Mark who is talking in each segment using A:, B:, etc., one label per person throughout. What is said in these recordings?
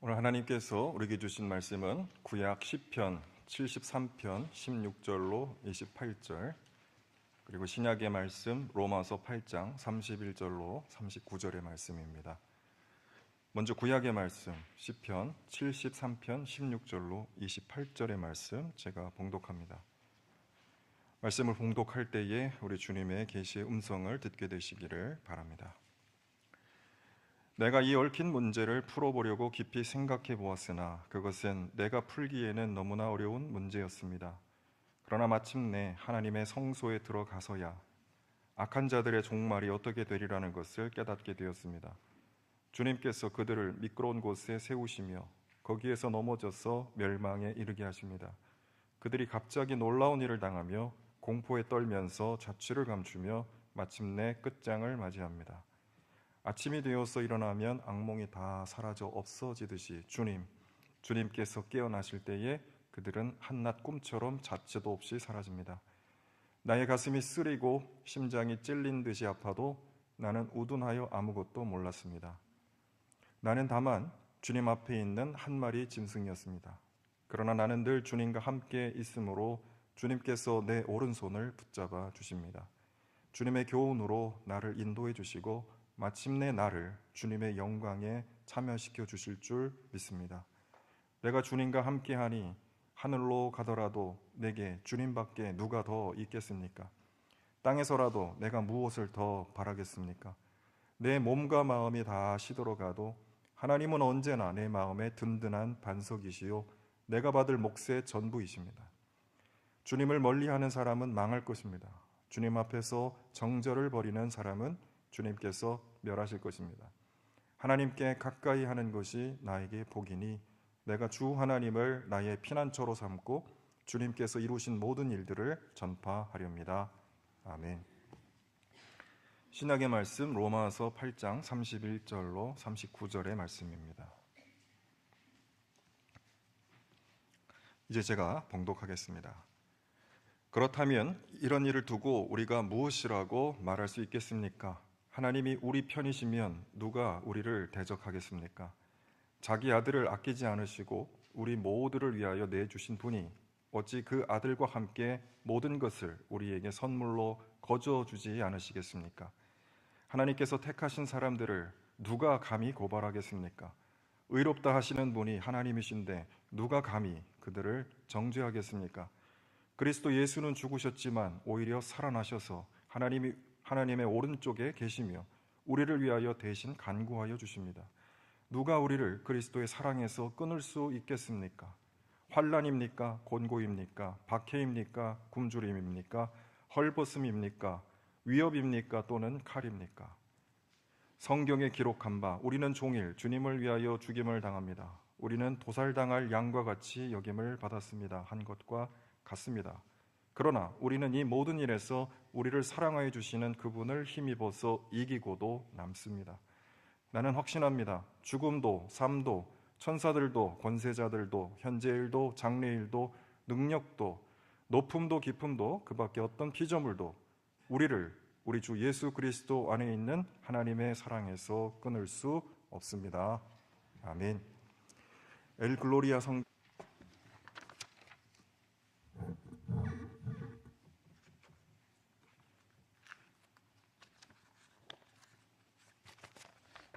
A: 오늘 하나님께서 우리에게 주신 말씀은 구약 10편 73편 16절로 28절, 그리고 신약의 말씀 로마서 8장 31절로 39절의 말씀입니다. 먼저 구약의 말씀 10편 73편 16절로 28절의 말씀 제가 봉독합니다. 말씀을 봉독할 때에 우리 주님의 계시의 음성을 듣게 되시기를 바랍니다. 내가 이 얽힌 문제를 풀어보려고 깊이 생각해 보았으나 그것은 내가 풀기에는 너무나 어려운 문제였습니다. 그러나 마침내 하나님의 성소에 들어가서야 악한 자들의 종말이 어떻게 되리라는 것을 깨닫게 되었습니다. 주님께서 그들을 미끄러운 곳에 세우시며 거기에서 넘어져서 멸망에 이르게 하십니다. 그들이 갑자기 놀라운 일을 당하며 공포에 떨면서 자취를 감추며 마침내 끝장을 맞이합니다. 아침이 되어서 일어나면 악몽이 다 사라져 없어지듯이 주님께서 깨어나실 때에 그들은 한낱 꿈처럼 자취도 없이 사라집니다. 나의 가슴이 쓰리고 심장이 찔린 듯이 아파도 나는 우둔하여 아무것도 몰랐습니다. 나는 다만 주님 앞에 있는 한 마리 짐승이었습니다. 그러나 나는 늘 주님과 함께 있으므로 주님께서 내 오른손을 붙잡아 주십니다. 주님의 교훈으로 나를 인도해 주시고 마침내 나를 주님의 영광에 참여시켜 주실 줄 믿습니다. 내가 주님과 함께하니 하늘로 가더라도 내게 주님밖에 누가 더 있겠습니까? 땅에서라도 내가 무엇을 더 바라겠습니까? 내 몸과 마음이 다 시들어가도 하나님은 언제나 내 마음의 든든한 반석이시요 내가 받을 몫의 전부이십니다. 주님을 멀리하는 사람은 망할 것입니다. 주님 앞에서 정절을 벌이는 사람은 주님께서 멸하실 것입니다. 하나님께 가까이 하는 것이 나에게 복이니 내가 주 하나님을 나의 피난처로 삼고 주님께서 이루신 모든 일들을 전파하렵니다. 아멘. 신약의 말씀 로마서 8장 31절로 39절의 말씀입니다. 이제 제가 봉독하겠습니다. 그렇다면 이런 일을 두고 우리가 무엇이라고 말할 수 있겠습니까? 하나님이 우리 편이시면 누가 우리를 대적하겠습니까? 자기 아들을 아끼지 않으시고 우리 모두를 위하여 내주신 분이 어찌 그 아들과 함께 모든 것을 우리에게 선물로 거저 주지 않으시겠습니까? 하나님께서 택하신 사람들을 누가 감히 고발하겠습니까? 의롭다 하시는 분이 하나님이신데 누가 감히 그들을 정죄하겠습니까? 그리스도 예수는 죽으셨지만 오히려 살아나셔서 하나님의 오른쪽에 계시며 우리를 위하여 대신 간구하여 주십니다. 누가 우리를 그리스도의 사랑에서 끊을 수 있겠습니까? 환난입니까? 곤고입니까? 박해입니까? 굶주림입니까? 헐벗음입니까? 위협입니까? 또는 칼입니까? 성경에 기록한 바 우리는 종일 주님을 위하여 죽임을 당합니다. 우리는 도살당할 양과 같이 여김을 받았습니다. 한 것과 같습니다. 그러나 우리는 이 모든 일에서 우리를 사랑하여 주시는 그분을 힘입어서 이기고도 남습니다. 나는 확신합니다. 죽음도 삶도 천사들도 권세자들도 현재일도 장래일도 능력도 높음도 깊음도 그 밖에 어떤 피조물도 우리를 우리 주 예수 그리스도 안에 있는 하나님의 사랑에서 끊을 수 없습니다. 아멘. 엘 글로리아 성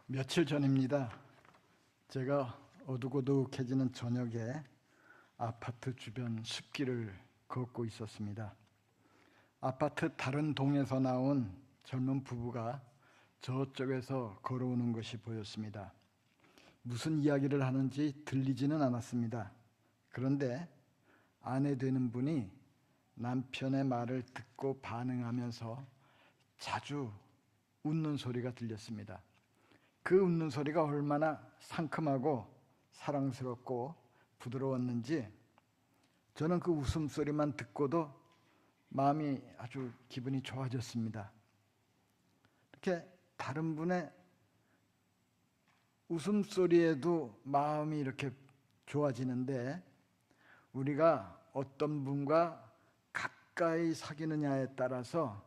B: 며칠 전입니다. 제가 어둑어둑해지는 저녁에 아파트 주변 숲길을 걷고 있었습니다. 아파트 다른 동에서 나온 젊은 부부가 저쪽에서 걸어오는 것이 보였습니다. 무슨 이야기를 하는지 들리지는 않았습니다. 그런데 아내 되는 분이 남편의 말을 듣고 반응하면서 자주 웃는 소리가 들렸습니다. 그 웃는 소리가 얼마나 상큼하고 사랑스럽고 부드러웠는지 저는 그 웃음소리만 듣고도 마음이 아주 기분이 좋아졌습니다. 이렇게 다른 분의 웃음소리에도 마음이 이렇게 좋아지는데 우리가 어떤 분과 가까이 사귀느냐에 따라서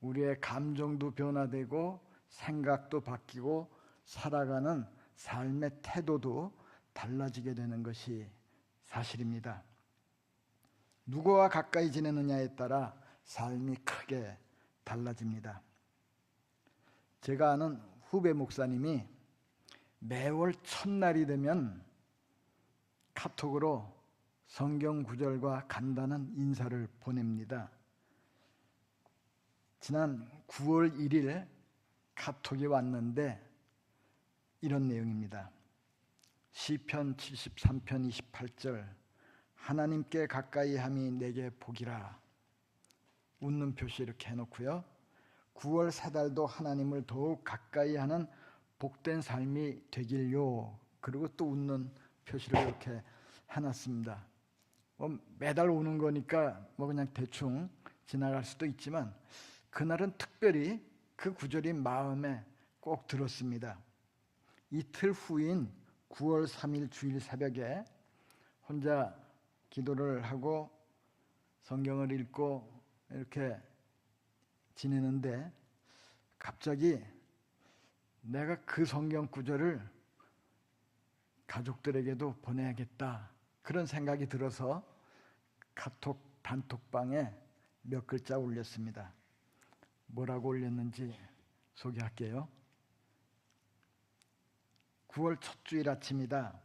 B: 우리의 감정도 변화되고 생각도 바뀌고 살아가는 삶의 태도도 달라지게 되는 것이 사실입니다. 누구와 가까이 지내느냐에 따라 삶이 크게 달라집니다. 제가 아는 후배 목사님이 매월 첫날이 되면 카톡으로 성경 구절과 간단한 인사를 보냅니다. 지난 9월 1일 카톡이 왔는데 이런 내용입니다. 시편 73편 28절 하나님께 가까이 함이 내게 복이라. 웃는 표시 이렇게 해놓고요. 9월 세 달도 하나님을 더욱 가까이 하는 복된 삶이 되길요. 그리고 또 웃는 표시를 이렇게 해놨습니다. 매달 오는 거니까 그냥 대충 지나갈 수도 있지만 그날은 특별히 그 구절이 마음에 꼭 들었습니다. 이틀 후인 9월 3일 주일 새벽에 혼자 기도를 하고 성경을 읽고 이렇게 지내는데 갑자기 내가 그 성경 구절을 가족들에게도 보내야겠다 그런 생각이 들어서 카톡 단톡방에 몇 글자 올렸습니다. 뭐라고 올렸는지 소개할게요. 9월 첫 주일 아침이다.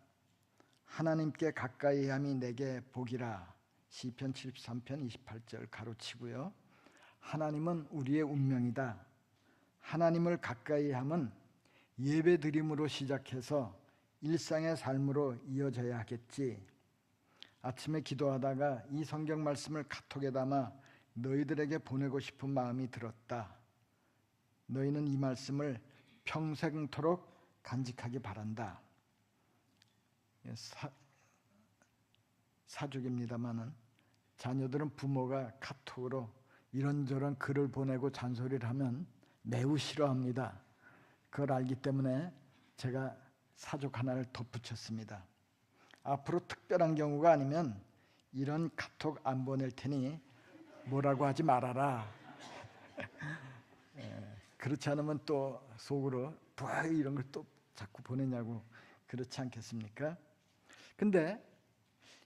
B: 하나님께 가까이 함이 내게 복이라. 시편 73편 28절 가로치고요. 하나님은 우리의 운명이다. 하나님을 가까이 함은 예배드림으로 시작해서 일상의 삶으로 이어져야 하겠지. 아침에 기도하다가 이 성경 말씀을 카톡에 담아 너희들에게 보내고 싶은 마음이 들었다. 너희는 이 말씀을 평생토록 간직하기 바란다. 사족입니다마는 자녀들은 부모가 카톡으로 이런저런 글을 보내고 잔소리를 하면 매우 싫어합니다. 그걸 알기 때문에 제가 사족 하나를 덧붙였습니다. 앞으로 특별한 경우가 아니면 이런 카톡 안 보낼 테니 뭐라고 하지 말아라. 그렇지 않으면 또 속으로 이런 걸 또 자꾸 보내냐고 그렇지 않겠습니까? 근데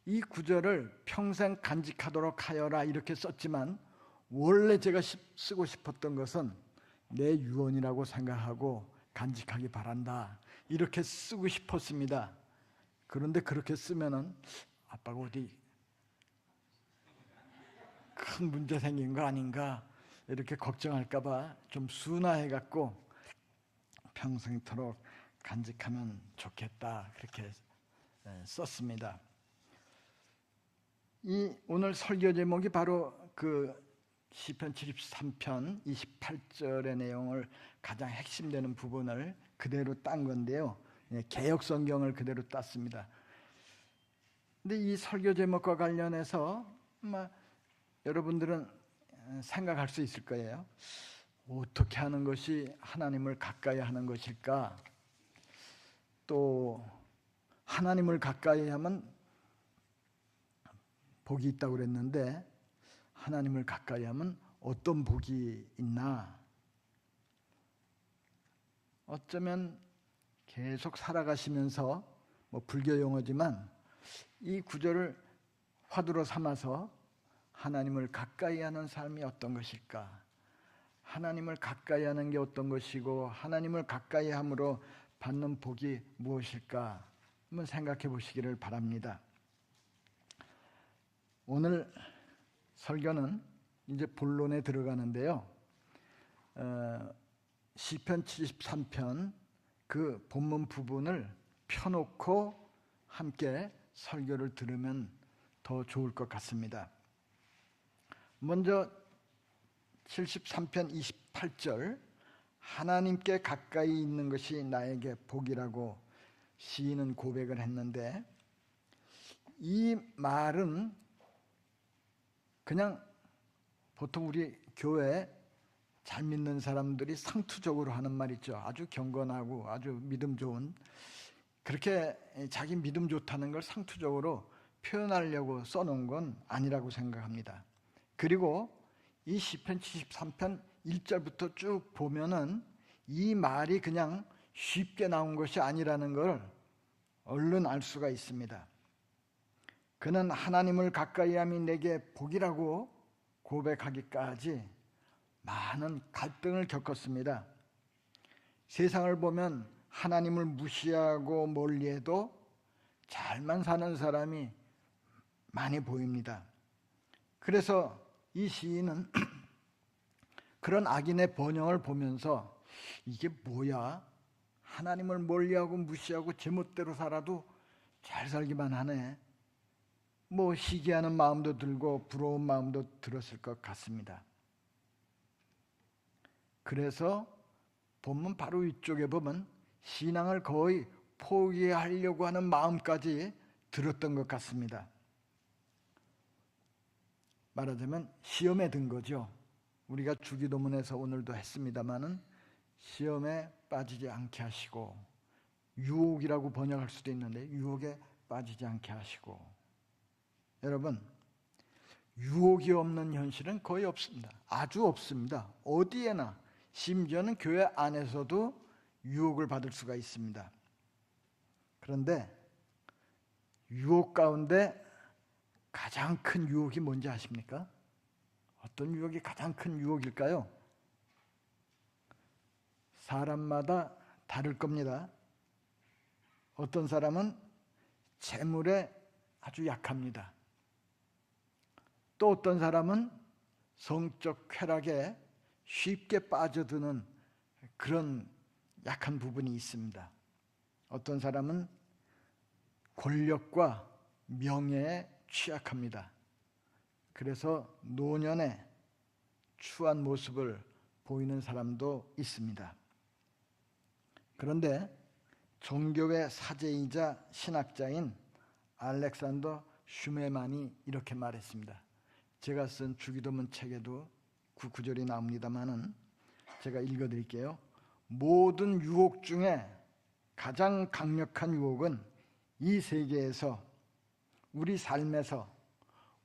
B: 이 구절을 평생 간직하도록 하여라 이렇게 썼지만 원래 제가 쓰고 싶었던 것은 내 유언이라고 생각하고 간직하기 바란다 이렇게 쓰고 싶었습니다. 그런데 그렇게 쓰면은 아빠가 어디 큰 문제 생긴 거 아닌가 이렇게 걱정할까봐 좀 순화해갖고 평생토록 간직하면 좋겠다 그렇게 썼습니다. 이 오늘 설교 제목이 바로 그 시편 73편 28절의 내용을 가장 핵심되는 부분을 그대로 딴 건데요. 개역 성경을 그대로 땄습니다. 근데 이 설교 제목과 관련해서 여러분들은 생각할 수 있을 거예요. 어떻게 하는 것이 하나님을 가까이 하는 것일까? 또 하나님을 가까이 하면 복이 있다고 그랬는데 하나님을 가까이 하면 어떤 복이 있나? 어쩌면 계속 살아가시면서 불교 용어지만 이 구절을 화두로 삼아서 하나님을 가까이 하는 삶이 어떤 것일까? 하나님을 가까이 하는 게 어떤 것이고 하나님을 가까이 함으로 받는 복이 무엇일까? 한번 생각해 보시기를 바랍니다. 오늘 설교는 이제 본론에 들어가는데요. 시편 73편 그 본문 부분을 펴놓고 함께 설교를 들으면 더 좋을 것 같습니다. 먼저 73편 28절 하나님께 가까이 있는 것이 나에게 복이라고 시인은 고백을 했는데 이 말은 그냥 보통 우리 교회 잘 믿는 사람들이 상투적으로 하는 말이죠. 아주 경건하고 아주 믿음 좋은 그렇게 자기 믿음 좋다는 걸 상투적으로 표현하려고 써놓은 건 아니라고 생각합니다. 그리고 이 시편 73편 1절부터 쭉 보면은 이 말이 그냥 쉽게 나온 것이 아니라는 걸 얼른 알 수가 있습니다. 그는 하나님을 가까이함이 내게 복이라고 고백하기까지 많은 갈등을 겪었습니다. 세상을 보면 하나님을 무시하고 멀리해도 잘만 사는 사람이 많이 보입니다. 그래서 이 시인은 그런 악인의 번영을 보면서 이게 뭐야? 하나님을 멀리하고 무시하고 제멋대로 살아도 잘 살기만 하네. 뭐 시기하는 마음도 들고 부러운 마음도 들었을 것 같습니다. 그래서 본문 바로 위쪽에 보면 신앙을 거의 포기하려고 하는 마음까지 들었던 것 같습니다. 말하자면 시험에 든 거죠. 우리가 주기도문에서 오늘도 했습니다마는 시험에 빠지지 않게 하시고, 유혹이라고 번역할 수도 있는데 유혹에 빠지지 않게 하시고. 여러분, 유혹이 없는 현실은 거의 없습니다. 아주 없습니다. 어디에나, 심지어는 교회 안에서도 유혹을 받을 수가 있습니다. 그런데 유혹 가운데 가장 큰 유혹이 뭔지 아십니까? 어떤 유혹이 가장 큰 유혹일까요? 사람마다 다를 겁니다. 어떤 사람은 재물에 아주 약합니다. 또 어떤 사람은 성적 쾌락에 쉽게 빠져드는 그런 약한 부분이 있습니다. 어떤 사람은 권력과 명예에 취약합니다. 그래서 노년에 추한 모습을 보이는 사람도 있습니다. 그런데 종교의 사제이자 신학자인 알렉산더 슈메만이 이렇게 말했습니다. 제가 쓴 주기도문 책에도 그 구절이 나옵니다마는 제가 읽어드릴게요. 모든 유혹 중에 가장 강력한 유혹은 이 세계에서, 우리 삶에서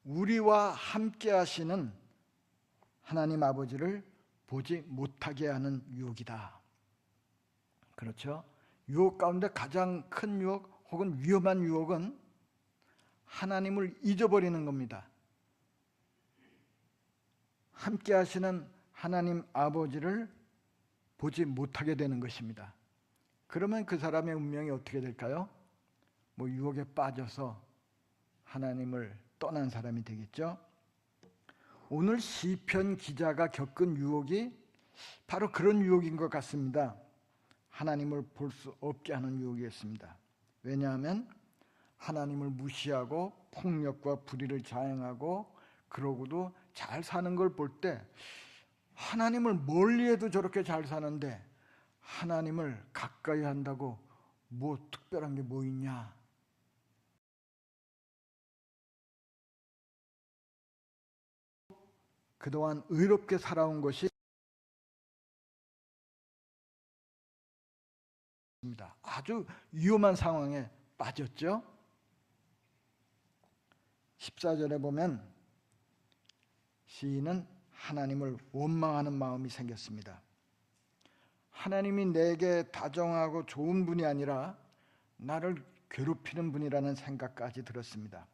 B: 우리와 함께 하시는 하나님 아버지를 보지 못하게 하는 유혹이다. 그렇죠? 유혹 가운데 가장 큰 유혹 혹은 위험한 유혹은 하나님을 잊어버리는 겁니다. 함께 하시는 하나님 아버지를 보지 못하게 되는 것입니다. 그러면 그 사람의 운명이 어떻게 될까요? 뭐 유혹에 빠져서 하나님을 떠난 사람이 되겠죠. 오늘 시편 기자가 겪은 유혹이 바로 그런 유혹인 것 같습니다. 하나님을 볼 수 없게 하는 유혹이었습니다. 왜냐하면 하나님을 무시하고 폭력과 불의를 자행하고 그러고도 잘 사는 걸 볼 때 하나님을 멀리해도 저렇게 잘 사는데 하나님을 가까이 한다고 뭐 특별한 게 뭐 있냐? 그동안 의롭게 살아온 것이 아주 위험한 상황에 빠졌죠. 14절에 보면 시인은 하나님을 원망하는 마음이 생겼습니다. 하나님이 내게 다정하고 좋은 분이 아니라 나를 괴롭히는 분이라는 생각까지 들었습니다.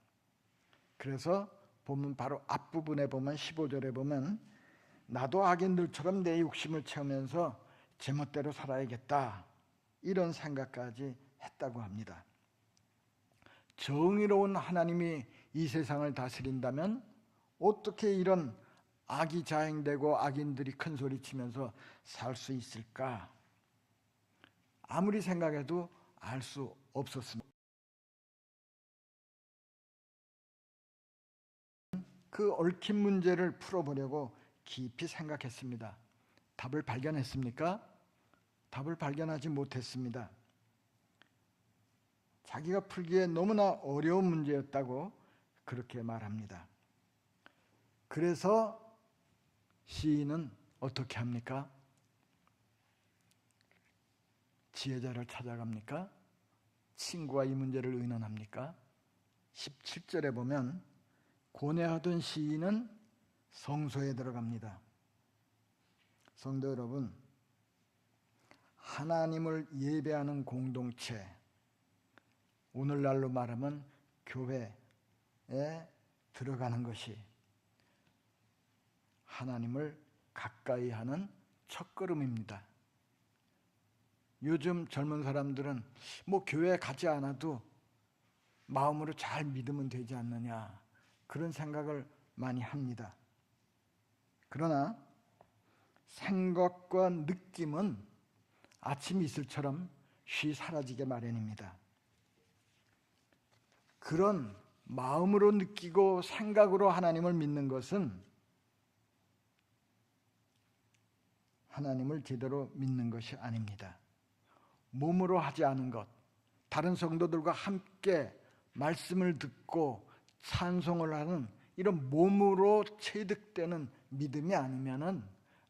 B: 그래서 보면 바로 앞부분에 보면 15절에 보면 나도 악인들처럼 내 욕심을 채우면서 제멋대로 살아야겠다, 이런 생각까지 했다고 합니다. 정의로운 하나님이 이 세상을 다스린다면 어떻게 이런 악이 자행되고 악인들이 큰 소리 치면서 살 수 있을까? 아무리 생각해도 알 수 없었습니다. 그 얽힌 문제를 풀어보려고 깊이 생각했습니다. 답을 발견했습니까? 답을 발견하지 못했습니다. 자기가 풀기에 너무나 어려운 문제였다고 그렇게 말합니다. 그래서 시인은 어떻게 합니까? 지혜자를 찾아갑니까? 친구와 이 문제를 의논합니까? 17절에 보면 고뇌하던 시인은 성소에 들어갑니다. 성도 여러분, 하나님을 예배하는 공동체, 오늘날로 말하면 교회에 들어가는 것이 하나님을 가까이 하는 첫걸음입니다. 요즘 젊은 사람들은 뭐 교회에 가지 않아도 마음으로 잘 믿으면 되지 않느냐, 그런 생각을 많이 합니다. 그러나 생각과 느낌은 아침 이슬처럼 쉬 사라지게 마련입니다. 그런 마음으로 느끼고 생각으로 하나님을 믿는 것은 하나님을 제대로 믿는 것이 아닙니다. 몸으로 하지 않은 것, 다른 성도들과 함께 말씀을 듣고 찬송을 하는 이런 몸으로 체득되는 믿음이 아니면은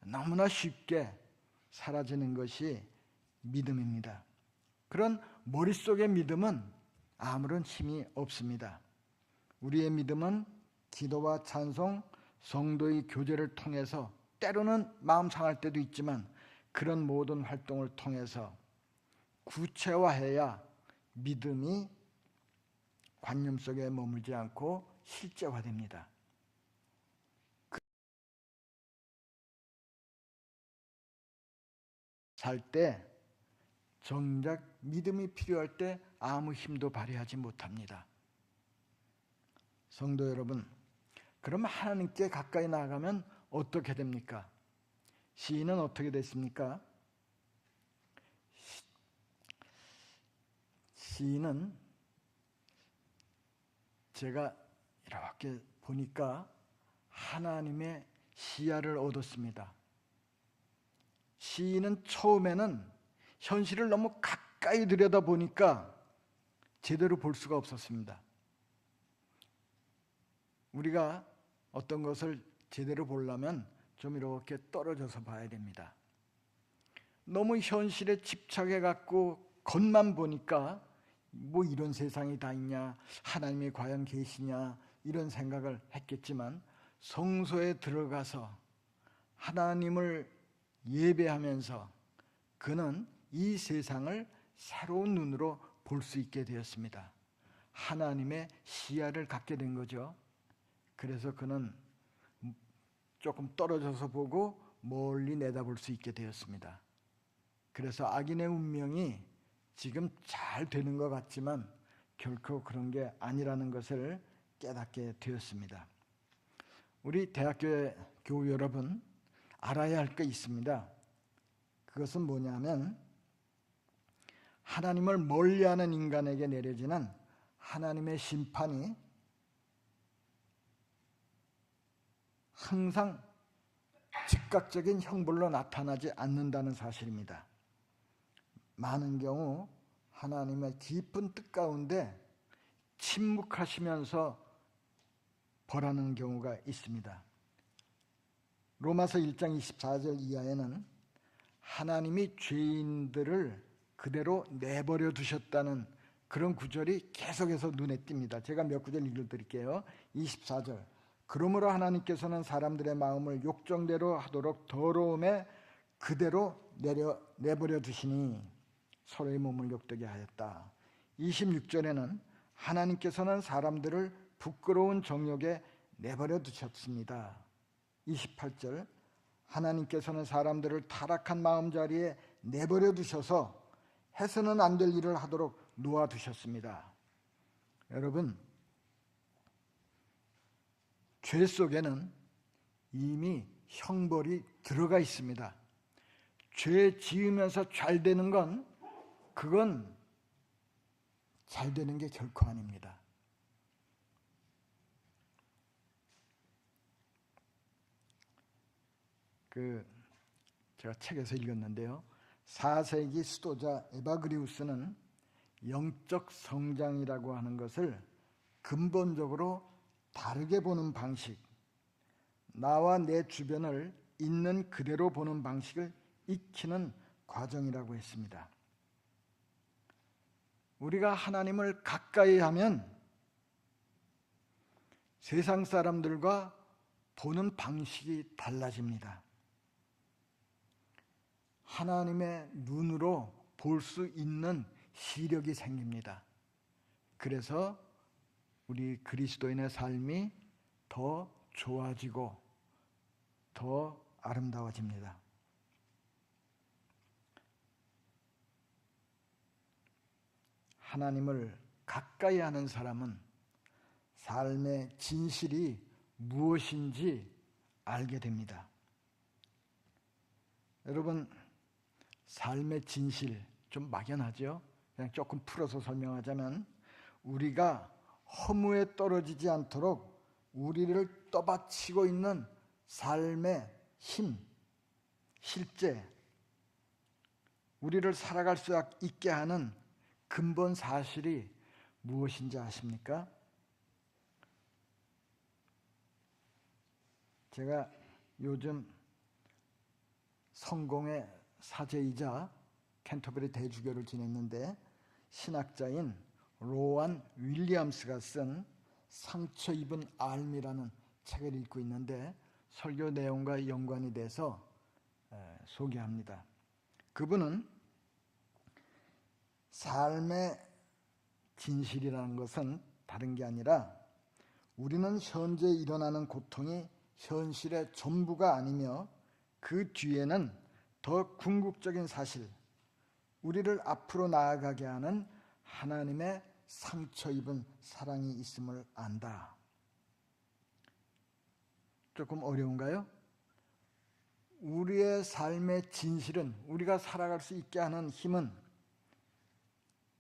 B: 너무나 쉽게 사라지는 것이 믿음입니다. 그런 머릿속의 믿음은 아무런 힘이 없습니다. 우리의 믿음은 기도와 찬송, 성도의 교제를 통해서, 때로는 마음 상할 때도 있지만 그런 모든 활동을 통해서 구체화해야 믿음이 관념 속에 머물지 않고 실제화됩니다. 살 때 정작 믿음이 필요할 때 아무 힘도 발휘하지 못합니다. 성도 여러분, 그럼 하나님께 가까이 나아가면 어떻게 됩니까? 시인은 어떻게 됐습니까? 시인은 제가 이렇게 보니까 하나님의 시야를 얻었습니다. 시인은 처음에는 현실을 너무 가까이 들여다보니까 제대로 볼 수가 없었습니다. 우리가 어떤 것을 제대로 보려면 좀 이렇게 떨어져서 봐야 됩니다. 너무 현실에 집착해 갖고 겉만 보니까 뭐 이런 세상이 다 있냐, 하나님이 과연 계시냐, 이런 생각을 했겠지만 성소에 들어가서 하나님을 예배하면서 그는 이 세상을 새로운 눈으로 볼 수 있게 되었습니다. 하나님의 시야를 갖게 된 거죠. 그래서 그는 조금 떨어져서 보고 멀리 내다볼 수 있게 되었습니다. 그래서 악인의 운명이 지금 잘 되는 것 같지만 결코 그런 게 아니라는 것을 깨닫게 되었습니다. 우리 대학교의 교우 여러분, 알아야 할 게 있습니다. 그것은 뭐냐면 하나님을 멀리하는 인간에게 내려지는 하나님의 심판이 항상 즉각적인 형벌로 나타나지 않는다는 사실입니다. 많은 경우 하나님의 깊은 뜻 가운데 침묵하시면서 벌하는 경우가 있습니다. 로마서 1장 24절 이하에는 하나님이 죄인들을 그대로 내버려 두셨다는 그런 구절이 계속해서 눈에 띕니다. 제가 몇 구절 읽어드릴게요. 24절, 그러므로 하나님께서는 사람들의 마음을 욕정대로 하도록 더러움에 그대로 내버려 두시니 서로의 몸을 욕되게 하였다. 26절에는 하나님께서는 사람들을 부끄러운 정욕에 내버려 두셨습니다. 28절, 하나님께서는 사람들을 타락한 마음자리에 내버려 두셔서 해서는 안 될 일을 하도록 놓아두셨습니다. 여러분, 죄 속에는 이미 형벌이 들어가 있습니다. 죄 지으면서 잘 되는 건 그건 잘 되는 게 결코 아닙니다. 제가 책에서 읽었는데요. 4세기 수도자 에바그리우스는 영적 성장이라고 하는 것을 근본적으로 다르게 보는 방식, 나와 내 주변을 있는 그대로 보는 방식을 익히는 과정이라고 했습니다. 우리가 하나님을 가까이 하면 세상 사람들과 보는 방식이 달라집니다. 하나님의 눈으로 볼 수 있는 시력이 생깁니다. 그래서 우리 그리스도인의 삶이 더 좋아지고 더 아름다워집니다. 하나님을 가까이 하는 사람은 삶의 진실이 무엇인지 알게 됩니다. 여러분, 삶의 진실 좀 막연하죠? 그냥 조금 풀어서 설명하자면 우리가 허무에 떨어지지 않도록 우리를 떠받치고 있는 삶의 힘, 실제 우리를 살아갈 수 있게 하는 근본 사실이 무엇인지 아십니까? 제가 요즘 성공의 사제이자 캔터버리 대주교를 지냈는데 신학자인 로안 윌리엄스가 쓴 상처 입은 알미라는 책을 읽고 있는데 설교 내용과 연관이 돼서 소개합니다. 그분은 삶의 진실이라는 것은 다른 게 아니라 우리는 현재 일어나는 고통이 현실의 전부가 아니며 그 뒤에는 더 궁극적인 사실, 우리를 앞으로 나아가게 하는 하나님의 상처 입은 사랑이 있음을 안다. 조금 어려운가요? 우리의 삶의 진실은, 우리가 살아갈 수 있게 하는 힘은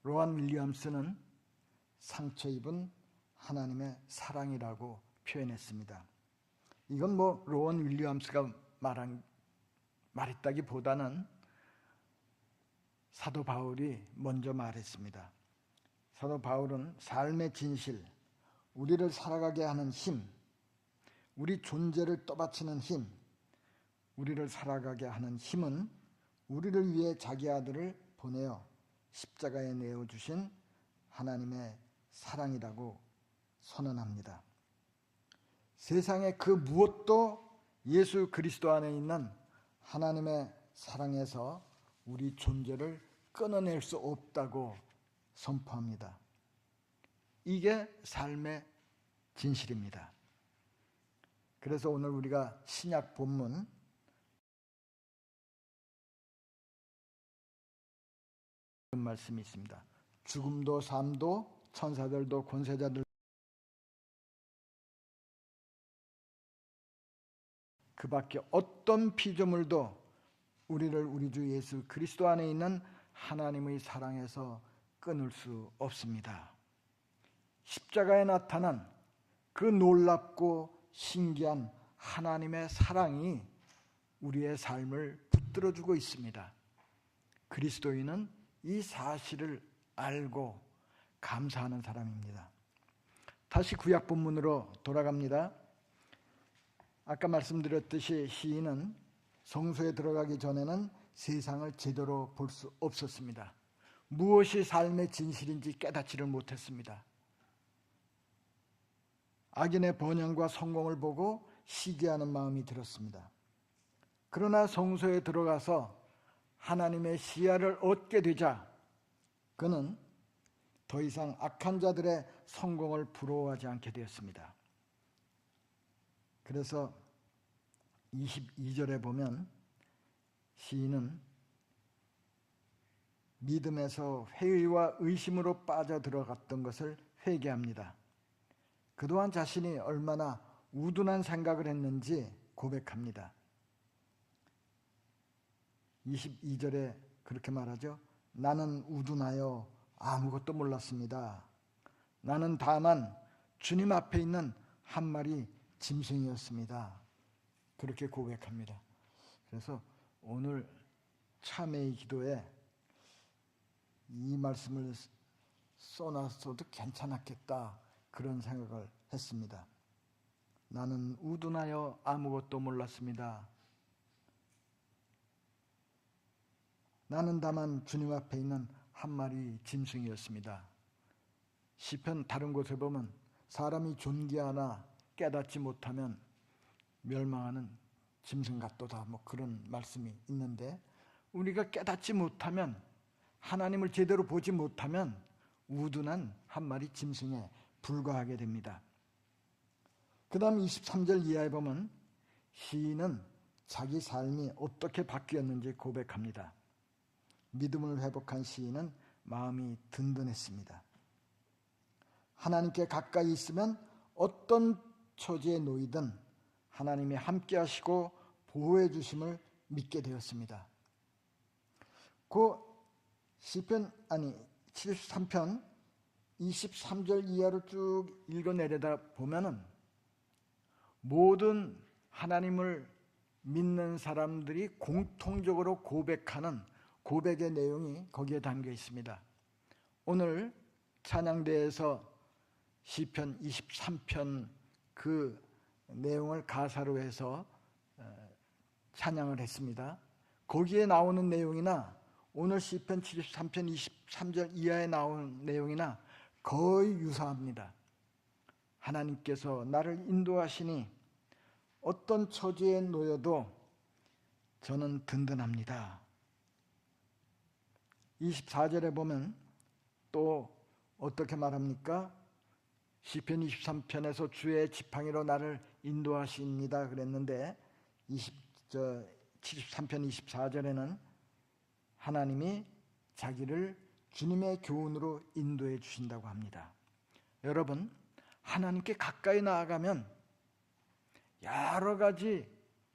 B: 로안 윌리엄스는 상처 입은 하나님의 사랑이라고 표현했습니다. 이건 로안 윌리엄스가 말했다기보다는 사도 바울이 먼저 말했습니다. 사도 바울은 삶의 진실, 우리를 살아가게 하는 힘, 우리 존재를 떠받치는 힘, 우리를 살아가게 하는 힘은 우리를 위해 자기 아들을 보내어 십자가에 내어주신 하나님의 사랑이라고 선언합니다. 세상의 그 무엇도 예수 그리스도 안에 있는 하나님의 사랑에서 우리 존재를 끊어낼 수 없다고 선포합니다. 이게 삶의 진실입니다. 그래서 오늘 우리가 신약 본문 말씀이 있습니다. 죽음도 삶도 천사들도 권세자들 그 밖에 어떤 피조물도 우리를 우리 주 예수 그리스도 안에 있는 하나님의 사랑에서 끊을 수 없습니다. 십자가에 나타난 그 놀랍고 신기한 하나님의 사랑이 우리의 삶을 붙들어주고 있습니다. 그리스도인은 이 사실을 알고 감사하는 사람입니다. 다시 구약 본문으로 돌아갑니다. 아까 말씀드렸듯이 시인은 성소에 들어가기 전에는 세상을 제대로 볼 수 없었습니다. 무엇이 삶의 진실인지 깨닫지를 못했습니다. 악인의 번영과 성공을 보고 시기하는 마음이 들었습니다. 그러나 성소에 들어가서 하나님의 시야를 얻게 되자 그는 더 이상 악한 자들의 성공을 부러워하지 않게 되었습니다. 그래서 22절에 보면 시인은 믿음에서 회의와 의심으로 빠져들어갔던 것을 회개합니다. 그동안 자신이 얼마나 우둔한 생각을 했는지 고백합니다. 22절에 그렇게 말하죠. 나는 우둔하여 아무것도 몰랐습니다. 나는 다만 주님 앞에 있는 한 마리 짐승이었습니다. 그렇게 고백합니다. 그래서 오늘 참회의 기도에 이 말씀을 써놨어도 괜찮았겠다 그런 생각을 했습니다. 나는 우둔하여 아무것도 몰랐습니다. 나는 다만 주님 앞에 있는 한 마리 짐승이었습니다. 시편 다른 곳에 보면 사람이 존귀하나 깨닫지 못하면 멸망하는 짐승 같도다 그런 말씀이 있는데 우리가 깨닫지 못하면 하나님을 제대로 보지 못하면 우둔한 한 마리 짐승에 불과하게 됩니다. 그 다음 23절 이하에 보면 시인은 자기 삶이 어떻게 바뀌었는지 고백합니다. 믿음을 회복한 시인은 마음이 든든했습니다. 하나님께 가까이 있으면 어떤 처지에 놓이든 하나님이 함께 하시고 보호해 주심을 믿게 되었습니다. 그 시편 73편 23절 이하로 쭉 읽어내려다 보면은 모든 하나님을 믿는 사람들이 공통적으로 고백하는 고백의 내용이 거기에 담겨 있습니다. 오늘 찬양대에서 시편 23편 그 내용을 가사로 해서 찬양을 했습니다. 거기에 나오는 내용이나 오늘 시편 73편 23절 이하에 나오는 내용이나 거의 유사합니다. 하나님께서 나를 인도하시니 어떤 처지에 놓여도 저는 든든합니다. 24절에 보면 또 어떻게 말합니까? 시편 23편에서 주의 지팡이로 나를 인도하십니다 그랬는데 73편 24절에는 하나님이 자기를 주님의 교훈으로 인도해 주신다고 합니다. 여러분, 하나님께 가까이 나아가면 여러 가지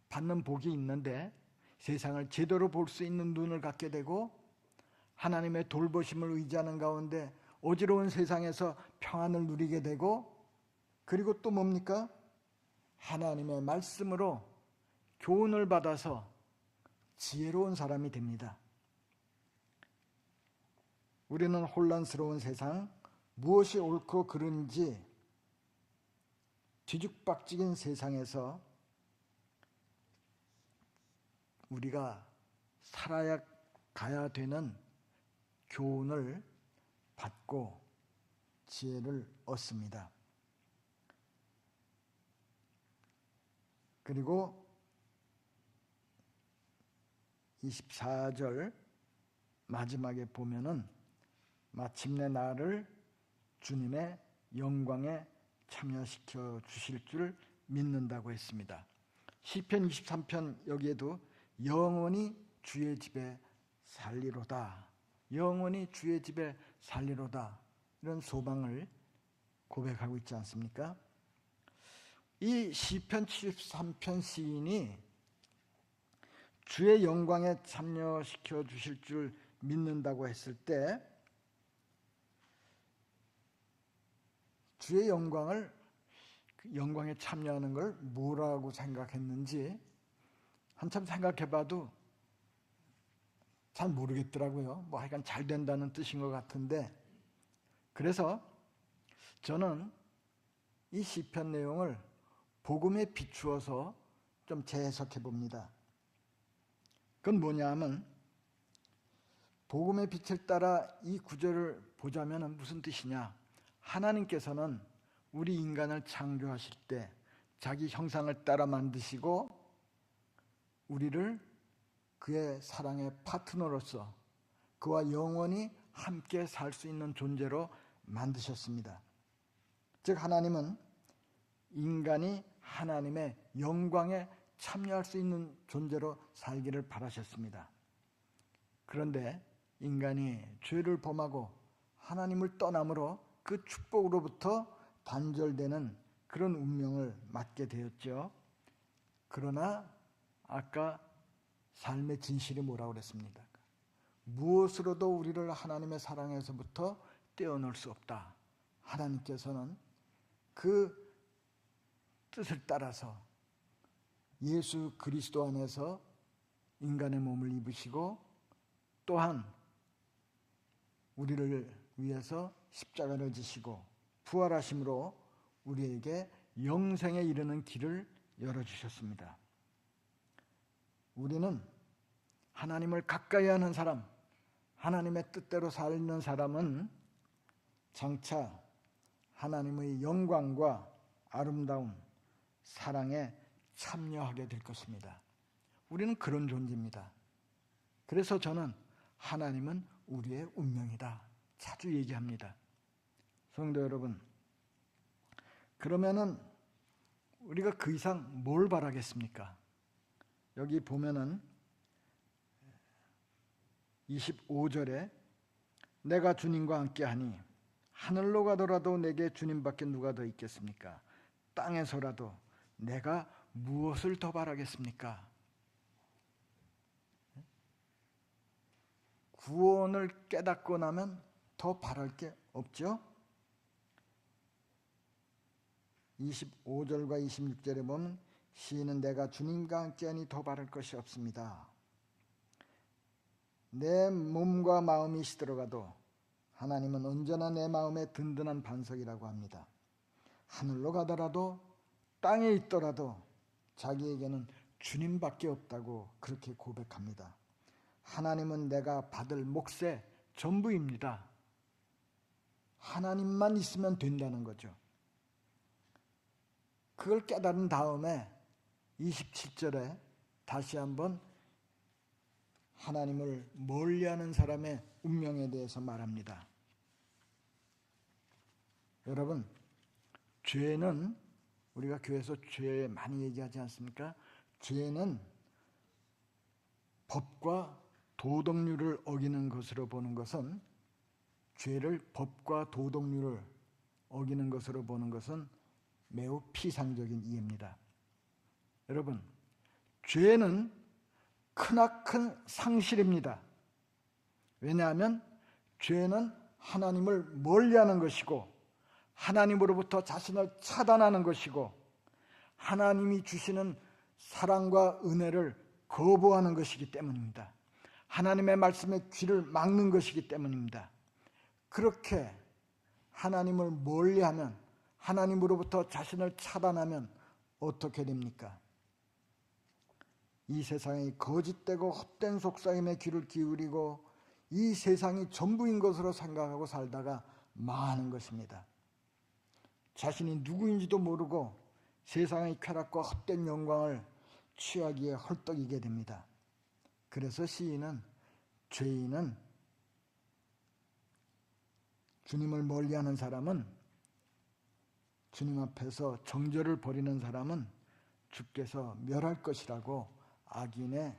B: 받는 복이 있는데 세상을 제대로 볼 수 있는 눈을 갖게 되고 하나님의 돌보심을 의지하는 가운데 어지러운 세상에서 평안을 누리게 되고 그리고 또 뭡니까? 하나님의 말씀으로 교훈을 받아서 지혜로운 사람이 됩니다. 우리는 혼란스러운 세상, 무엇이 옳고 그른지 뒤죽박죽인 세상에서 우리가 살아야 가야 되는 교훈을 받고 지혜를 얻습니다. 그리고 24절 마지막에 보면은 마침내 나를 주님의 영광에 참여시켜 주실 줄 믿는다고 했습니다. 시편 23편 여기에도 영원히 주의 집에 살리로다. 영원히 주의 집에 살리로다. 이런 소망을 고백하고 있지 않습니까? 이 시편 73편 시인이 주의 영광에 참여시켜 주실 줄 믿는다고 했을 때 주의 영광에 참여하는 걸 뭐라고 생각했는지 한참 생각해봐도 잘 모르겠더라고요. 뭐 하여간 잘 된다는 뜻인 것 같은데 그래서 저는 이 시편 내용을 복음에 비추어서 좀 재해석해 봅니다. 그건 뭐냐 하면 복음의 빛을 따라 이 구절을 보자면 무슨 뜻이냐? 하나님께서는 우리 인간을 창조하실 때 자기 형상을 따라 만드시고 우리를 그의 사랑의 파트너로서 그와 영원히 함께 살 수 있는 존재로 만드셨습니다. 즉 하나님은 인간이 하나님의 영광에 참여할 수 있는 존재로 살기를 바라셨습니다. 그런데 인간이 죄를 범하고 하나님을 떠남으로 그 축복으로부터 단절되는 그런 운명을 맞게 되었죠. 그러나 아까 삶의 진실이 뭐라고 그랬습니까? 무엇으로도 우리를 하나님의 사랑에서부터 떼어놓을 수 없다. 하나님께서는 그 뜻을 따라서 예수 그리스도 안에서 인간의 몸을 입으시고 또한 우리를 위해서 십자가를 지시고 부활하심으로 우리에게 영생에 이르는 길을 열어주셨습니다. 우리는 하나님을 가까이 하는 사람, 하나님의 뜻대로 살는 사람은 장차 하나님의 영광과 아름다운 사랑에 참여하게 될 것입니다. 우리는 그런 존재입니다. 그래서 저는 하나님은 우리의 운명이다 자주 얘기합니다. 성도 여러분, 그러면은 우리가 그 이상 뭘 바라겠습니까? 여기 보면은 25절에 내가 주님과 함께하니 하늘로 가더라도 내게 주님밖에 누가 더 있겠습니까? 땅에서라도 내가 무엇을 더 바라겠습니까? 구원을 깨닫고 나면 더 바랄 게 없죠? 25절과 26절에 보면 시인은 내가 주님과 함께하니 더 바랄 것이 없습니다. 내 몸과 마음이 시들어가도 하나님은 언제나 내 마음의 든든한 반석이라고 합니다. 하늘로 가더라도 땅에 있더라도 자기에게는 주님밖에 없다고 그렇게 고백합니다. 하나님은 내가 받을 몫의 전부입니다. 하나님만 있으면 된다는 거죠. 그걸 깨달은 다음에 27절에 다시 한번 하나님을 멀리하는 사람의 운명에 대해서 말합니다. 여러분, 죄는 우리가 교회에서 죄 많이 얘기하지 않습니까? 죄는 법과 도덕률을 어기는 것으로 보는 것은, 죄를 법과 도덕률을 어기는 것으로 보는 것은 매우 피상적인 이해입니다. 여러분, 죄는 크나큰 상실입니다. 왜냐하면 죄는 하나님을 멀리하는 것이고 하나님으로부터 자신을 차단하는 것이고 하나님이 주시는 사랑과 은혜를 거부하는 것이기 때문입니다. 하나님의 말씀에 귀를 막는 것이기 때문입니다. 그렇게 하나님을 멀리하면, 하나님으로부터 자신을 차단하면 어떻게 됩니까? 이 세상이 거짓되고 헛된 속삭임에 귀를 기울이고 이 세상이 전부인 것으로 생각하고 살다가 망하는 것입니다. 자신이 누구인지도 모르고 세상의 쾌락과 헛된 영광을 취하기에 헐떡이게 됩니다. 그래서 시인은 죄인은, 주님을 멀리하는 사람은, 주님 앞에서 정죄를 벌이는 사람은 주께서 멸할 것이라고 악인이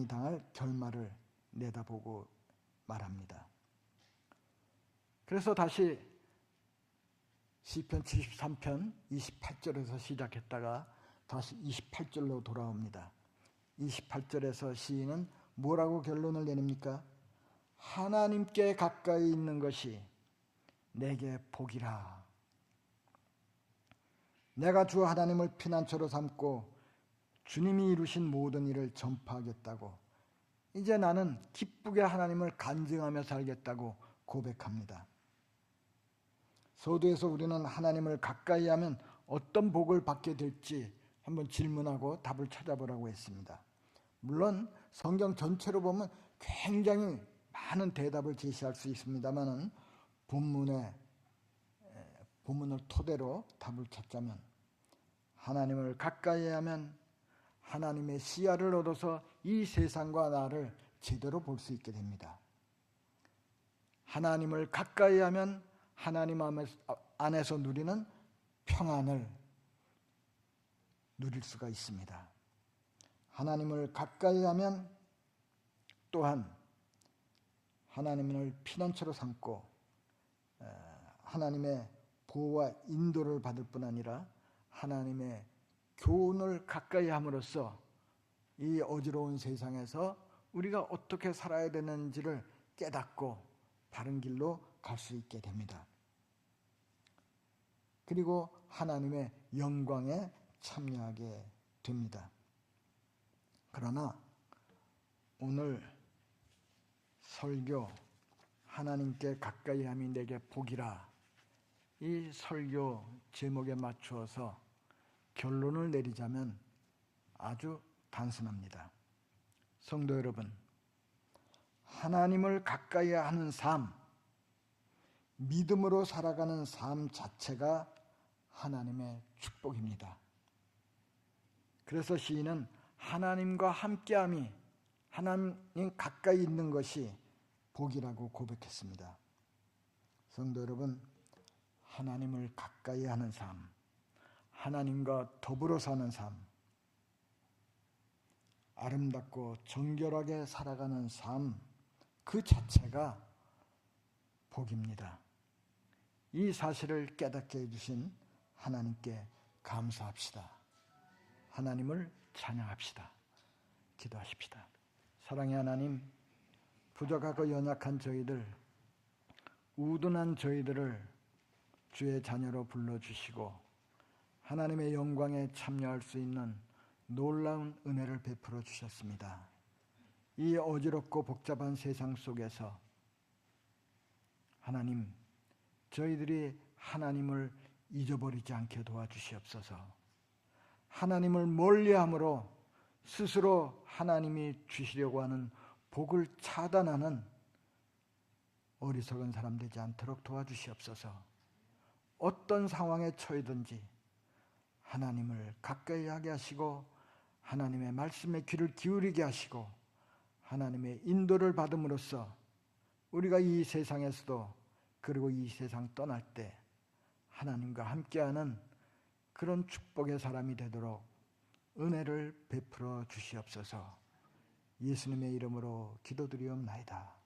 B: 당할 결말을 내다보고 말합니다. 그래서 다시 시편 73편 28절에서 시작했다가 다시 28절로 돌아옵니다. 28절에서 시인은 뭐라고 결론을 내립니까? 하나님께 가까이 있는 것이 내게 복이라. 내가 주 하나님을 피난처로 삼고 주님이 이루신 모든 일을 전파하겠다고, 이제 나는 기쁘게 하나님을 간증하며 살겠다고 고백합니다. 서두에서 우리는 하나님을 가까이 하면 어떤 복을 받게 될지 한번 질문하고 답을 찾아보라고 했습니다. 물론 성경 전체로 보면 굉장히 많은 대답을 제시할 수 있습니다만 본문을 토대로 답을 찾자면, 하나님을 가까이 하면 하나님의 시야를 얻어서 이 세상과 나를 제대로 볼 수 있게 됩니다. 하나님을 가까이 하면 하나님 안에서 누리는 평안을 누릴 수가 있습니다. 하나님을 가까이 하면 또한 하나님을 피난처로 삼고 하나님의 보호와 인도를 받을 뿐 아니라 하나님의 교훈을 가까이 함으로써 이 어지러운 세상에서 우리가 어떻게 살아야 되는지를 깨닫고 바른 길로 갈 수 있게 됩니다. 그리고 하나님의 영광에 참여하게 됩니다. 그러나 오늘 설교, 하나님께 가까이 함이 내게 복이라, 이 설교 제목에 맞추어서 결론을 내리자면 아주 단순합니다. 성도 여러분, 하나님을 가까이 하는 삶, 믿음으로 살아가는 삶 자체가 하나님의 축복입니다. 그래서 시인은 하나님과 함께함이, 하나님 가까이 있는 것이 복이라고 고백했습니다. 성도 여러분, 하나님을 가까이 하는 삶, 하나님과 더불어 사는 삶, 아름답고 정결하게 살아가는 삶, 그 자체가 복입니다. 이 사실을 깨닫게 해주신 하나님께 감사합시다. 하나님을 찬양합시다. 기도하십시다. 사랑의 하나님, 부족하고 연약한 저희들, 우둔한 저희들을 주의 자녀로 불러주시고 하나님의 영광에 참여할 수 있는 놀라운 은혜를 베풀어 주셨습니다. 이 어지럽고 복잡한 세상 속에서 하나님, 저희들이 하나님을 잊어버리지 않게 도와주시옵소서. 하나님을 멀리함으로 스스로 하나님이 주시려고 하는 복을 차단하는 어리석은 사람 되지 않도록 도와주시옵소서. 어떤 상황에 처해든지 하나님을 가까이 하게 하시고 하나님의 말씀에 귀를 기울이게 하시고 하나님의 인도를 받음으로써 우리가 이 세상에서도 그리고 이 세상 떠날 때 하나님과 함께하는 그런 축복의 사람이 되도록 은혜를 베풀어 주시옵소서. 예수님의 이름으로 기도드리옵나이다.